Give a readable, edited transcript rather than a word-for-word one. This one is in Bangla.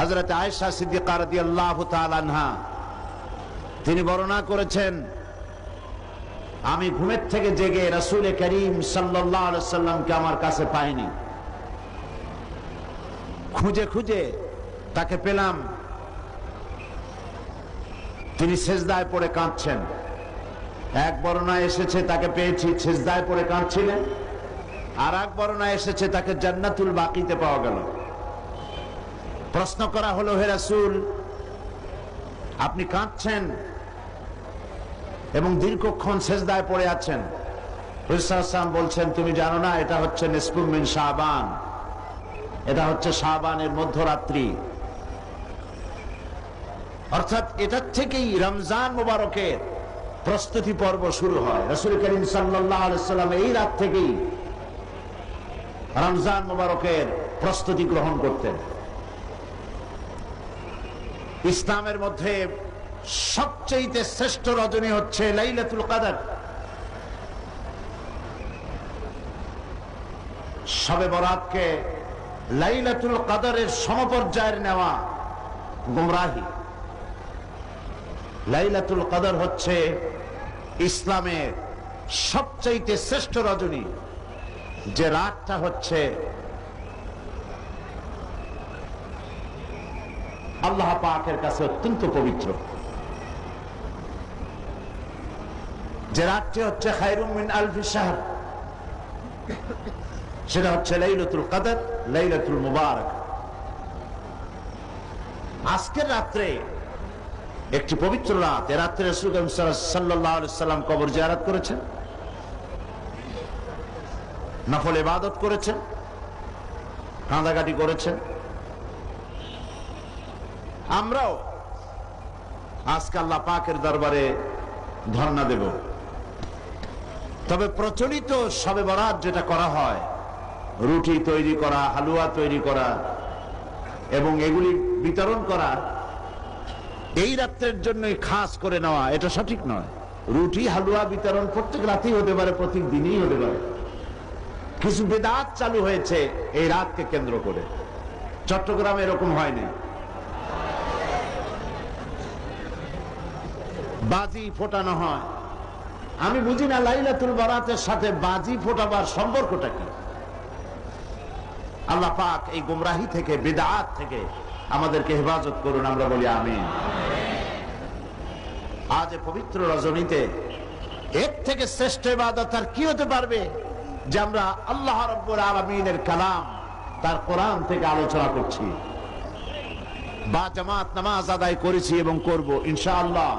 হযরত আয়েশা সিদ্দিকা রাদিয়াল্লাহু তাআলা আনহা তিনি বর্ণনা করেছেন, আমি ঘুমের থেকে জেগে রাসূল করিম সাল্লাল্লাহু আলাইহি ওয়াসাল্লামকে আমার কাছে পাইনি। খুঁজে খুঁজে তাকে পেলাম, তিনি সিজদায় পড়ে কাঁদছেন। এক বর্ণনায় এসেছে তাকে পেয়েছি সিজদায় পড়ে কাঁদছিলেন, আর এক বর্ণনায় এসেছে তাকে জান্নাতুল বাকিতে পাওয়া গেল। প্রশ্ন করা হলো, হে রাসূল, আপনি কাঁদছেন এবং দীর্ঘক্ষণ সিজদায় পড়ে আছেন। রাসূল সাল্লাল্লাহু আলাইহি ওয়াসাল্লাম বলছেন, তুমি জানো না এটা হচ্ছে নিসফুম মিন শাবান, এটা হচ্ছে শাবানের মধ্যরাত্রি, অর্থাৎ এটার থেকেই রমজান মুবারকের প্রস্তুতি পর্ব শুরু হয়। রাসূল করিম সাল্লাল্লাহু আলাইহি ওয়াসাল্লাম এই রাত থেকেই রমজান মুবারকের প্রস্তুতি গ্রহণ করতেন। ইসলামের মধ্যে সবচেয়ে শ্রেষ্ঠ রজনী হচ্ছে লাইলাতুল কদর। শবে বরাতকে লাইলাতুল কদরের সমপর্যায়ের নেওয়া গুমরাহি। লাইলাতুল কদর হচ্ছে ইসলামের সবচেয়ে শ্রেষ্ঠ রজনী, যে রাতটা হচ্ছে আল্লাহ পাকের কাছে অত্যন্ত পবিত্র, যে রাতটি হচ্ছে খায়রুম মিন আলফি শাহর, সেটা হচ্ছে লাইলাতুল কদর, লাইলাতুল মুবারক। আজকের রাত্রে একটি পবিত্র রাত। এ রাত্রে রাসূল সাল্লাল্লাহু আলাইহি ওয়াসাল্লাম কবর জিয়ারত করেছেন, নফল ইবাদত করেছেন, কাঁদাকাটি করেছেন। আমরাও আজকে আল্লাহ পাকের দরবারে ধর্ণা দেব। তবে প্রচলিত শবে বরাত যেটা করা হয়, রুটি তৈরি করা, হালুয়া তৈরি করা এবং এগুলি বিতরণ করা, এই রাত্রের জন্যই খাস করে নেওয়া, এটা সঠিক নয়। রুটি হালুয়া বিতরণ প্রত্যেক রাতেই হতে পারে, প্রত্যেক দিনই হতে পারে। কিছু বিদআত চালু হয়েছে এই রাতকে কেন্দ্র করে। চট্টগ্রামে এরকম হয়নি। বাজি ফোটানো হয়। আমি বুঝি না লাইলাতুল বরাতের সাথে বাজি ফোটাবার সম্পর্কটা কি। আল্লাহ পাক এই গুমরাহি থেকে, বিদআত থেকে আমাদেরকে হেফাজত করুন, আমরা বলি আমিন। আজ পবিত্র রজনীতে এর থেকে শ্রেষ্ঠ ইবাদত আর কি হতে পারবে, যে আমরা আল্লাহ রাব্বুল আলামিনের কালাম, তার কোরআন থেকে আলোচনা করছি, বা জামাত নামাজ আদায় করেছি এবং করব ইনশাআল্লাহ।